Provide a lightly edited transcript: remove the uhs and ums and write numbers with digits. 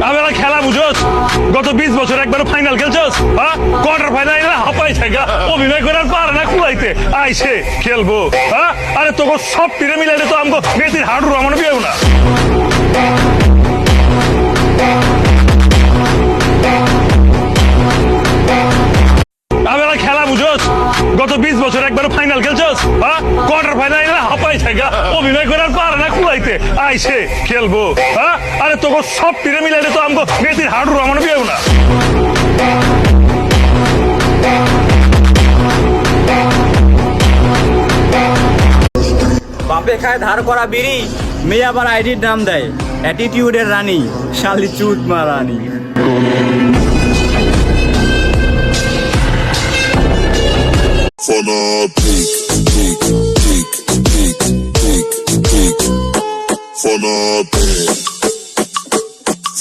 আমি খেলা বুঝোস গত 20 বছর একবার ফাইনাল খেলছস হ্যাঁ কোয়ার্টার ফাইনাল হাঁপাই থাকা অভিনয় করার পারে না কুলাইতে আইসে খেলবো হ্যাঁ আরে তোকে সব তীরে মিলাইলে তো আমাকে মেয়েদের হাড়ু রমানো বিয়েও না আমি খেলা বুঝোস গত 20 বছর একবার ফাইনাল খেলছস হ্যাঁ কোয়ার্টার ফাইনাল হাঁপাই থাকা অভিনয় করার পারে না কুলাইতে আইসে খেলবো হ্যাঁ আরে তোকে সব তীরে মিলাইলে তো আমাকে মেয়েদের হাড়ু রমানো বিয়েও না বাপে খায় ধার করা বিড়ি মেয়ে আবার আইডির নাম দেয় অ্যাটিটিউডের রানী শালি চুত মারানি For the peak.